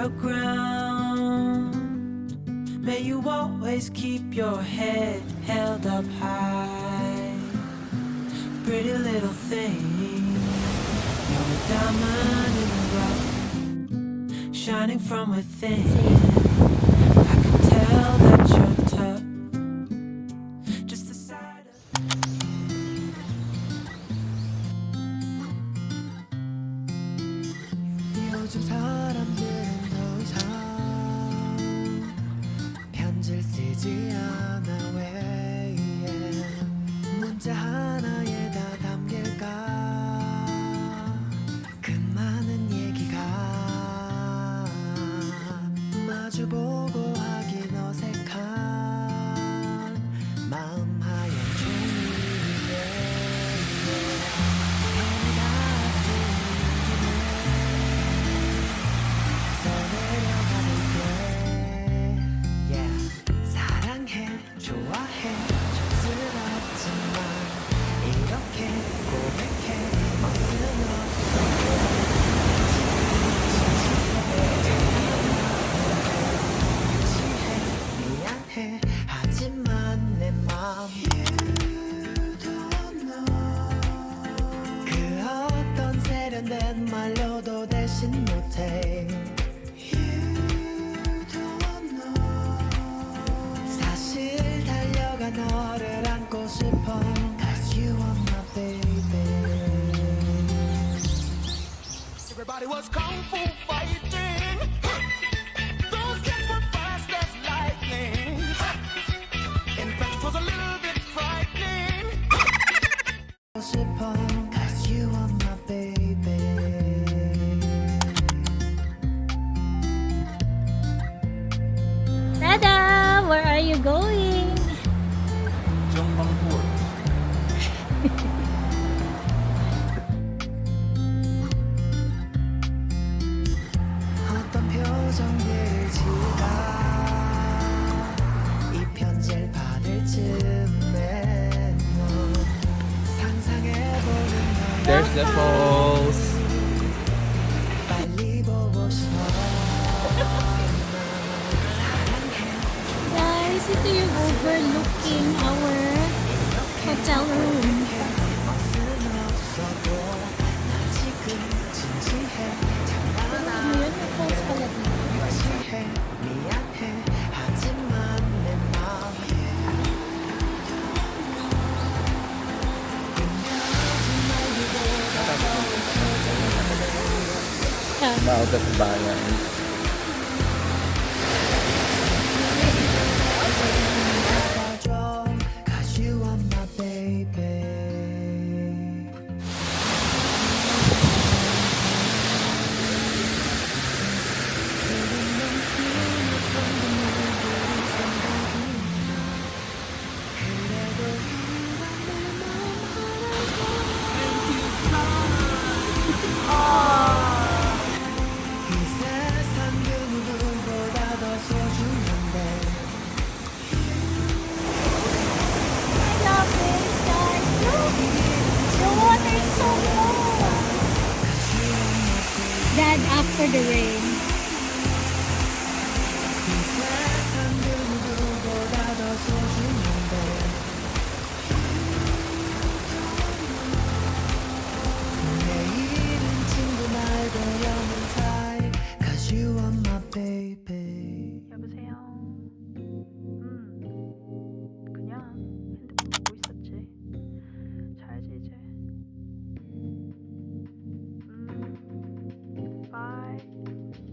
higher ground. May you always keep your head held up high. Pretty little thing, you're a diamond in the rough, shining from within. I can tell that you're tough. Just the side of 요즘 사람들은 더 이상 편지를 쓰지 않아. 왜 문자 하나에 다 담길까 그 많은 얘기가. 마주보고 하긴 어색한 마음 하얀 종이에 해가 써내려가볼게. Yeah. 사랑해 좋아해 촌스럽지만 이렇게 고백해 멋은 미안해 하지만 내 맘 그 어떤 세련된 말로도 대신 못해. 사실 달려가 너를 안고 싶어. Cause you are my baby. Everybody was kung fu fighting. Those kids were fast as lightning. In fact, it was a little bit frightening. 싶어. Cause you are my baby. Dada, where are you going? Jeongbang Waterfall. 어떤 표정들을 지을까 이 편지를 받을 즈음에 너 상상해보는 There's the falls. 빨리 보고 싶어. Guys, ito yung overlooking our hotel room. 멋은 없어도 나 지금 진지해. 장난아 Ngayon, yung falls pala dito. 유치해. 미안해 하지만 내 맘 Mount of Bayan. Cause you are my baby. 이 세상 그 누구보다 더 소중한데. I love this, guys. Look! The water is so low. Dad, after the rain. 이 세상 그 누구보다 더 소중한데. 내일은 친구 말고 영원 사이. Cause you are my baby. 여보세요. 그냥 핸드폰 보고 있었지. 자야지 이제. 바이.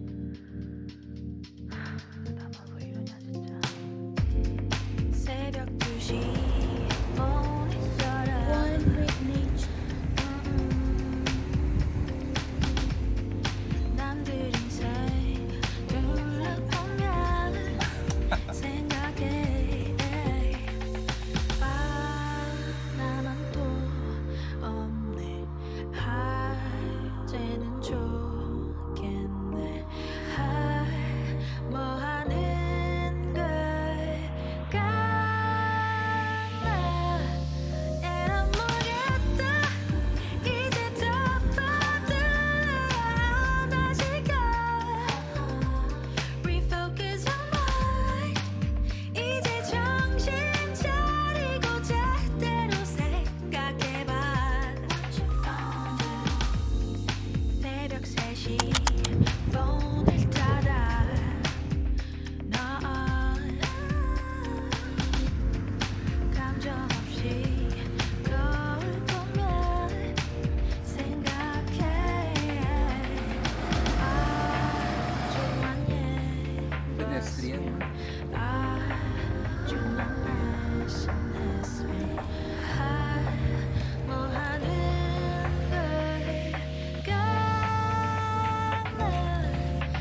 Honestly, yan.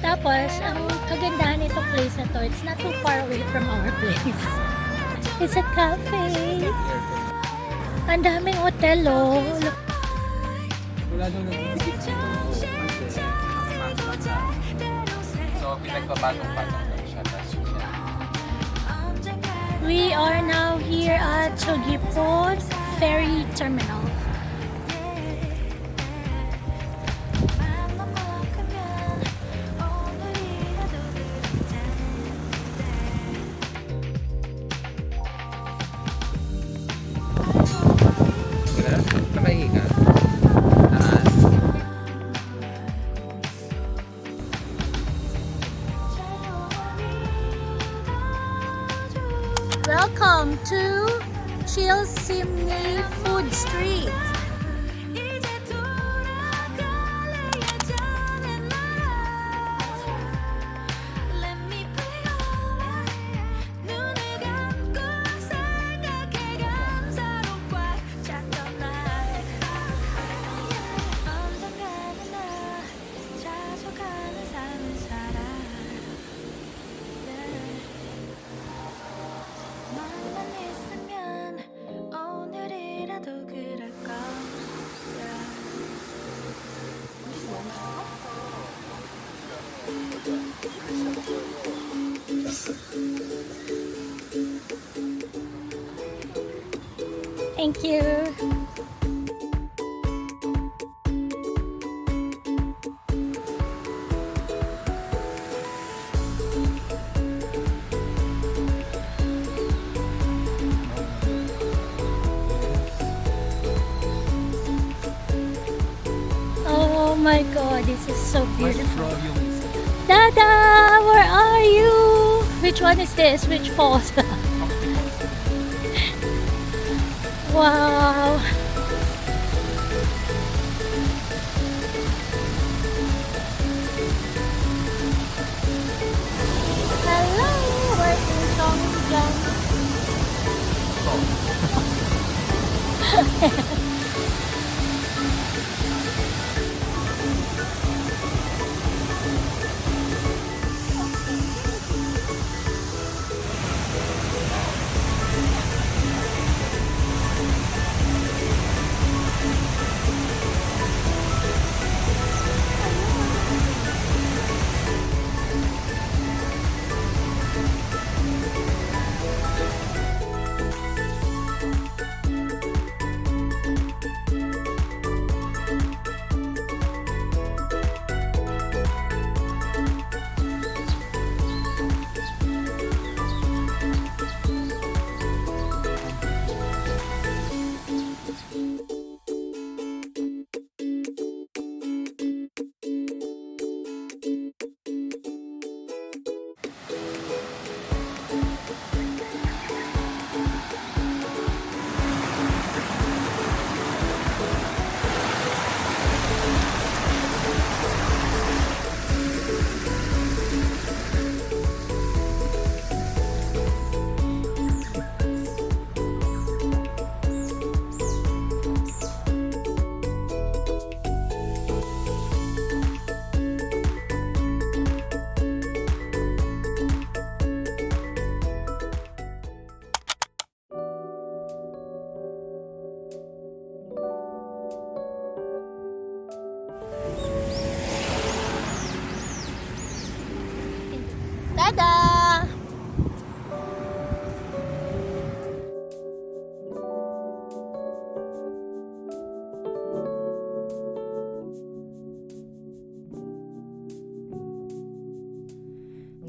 Tapos, ang kagandahan nitong place na to, it's not too far away from our place. It's a cafe. Ang daming hotel, oh. Look. Wala doon nag-visit dito kasi mas lang. So, pinagpapatong-patong lang siya. Tapos siya. We are now here at Seogwipo Ferry Terminal. Wala? Nakahinga? Taas. Welcome to Cheonjiyeon Food Street. Thank you. Oh my god, this is so Mas beautiful. pro yung isa. Dada, where are you? Which one is this? Which falls? Wow. Hello, we're in Donghong. Dada!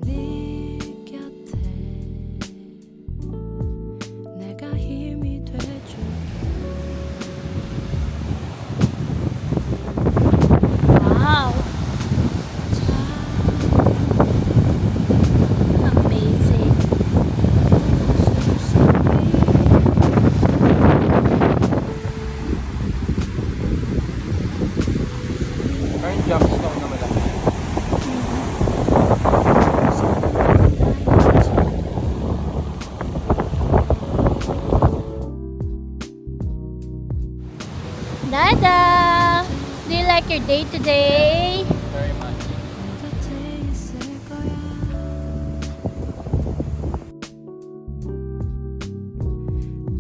네 곁에 내가 힘이 돼줄게 Wow! day today. Very much. 곁에 있을 거야.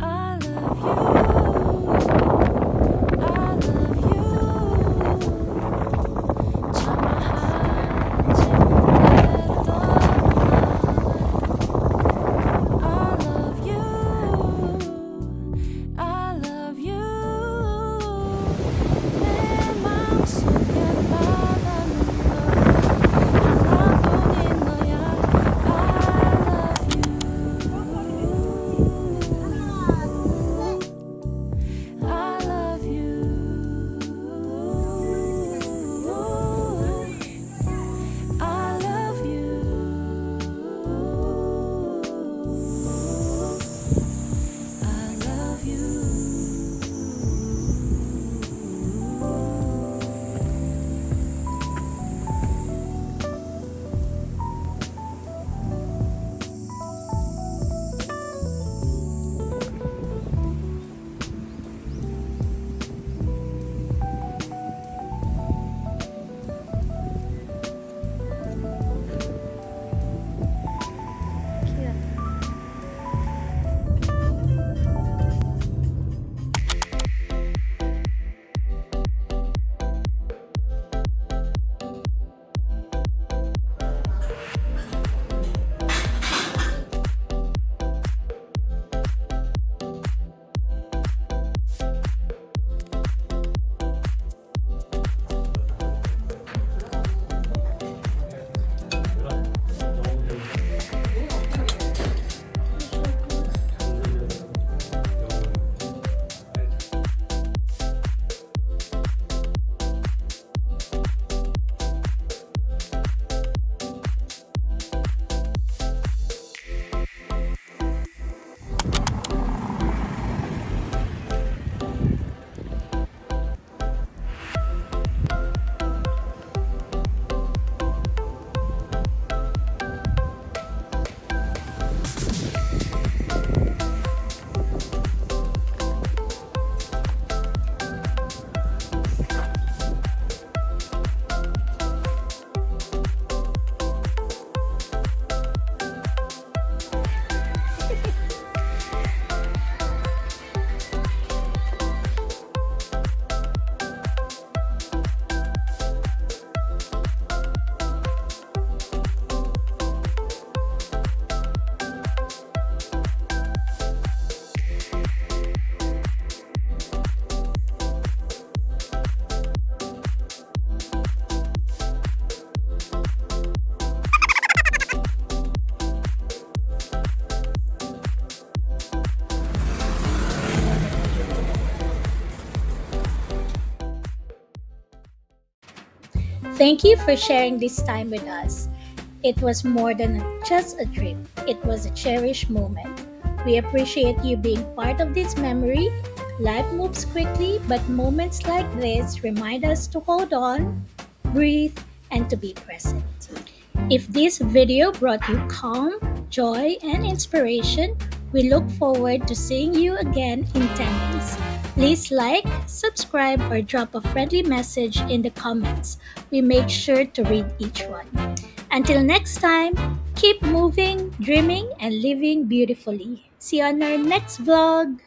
I love you. I love you. 참아 하지 못했던 말. I love you. I love you. 내 마음속에 바다는 너. 하나뿐인 너야. I love you. I love you. I love you. Thank you for sharing this time with us. It was more than just a trip, it was a cherished moment. We appreciate you being part of this memory. Life moves quickly, but moments like this remind us to hold on, breathe, and to be present. If this video brought you calm, joy, and inspiration, we look forward to seeing you again in 10 days. Please like, subscribe, or drop a friendly message in the comments. We make sure to read each one. Until next time, keep moving, dreaming, and living beautifully. See you on our next vlog.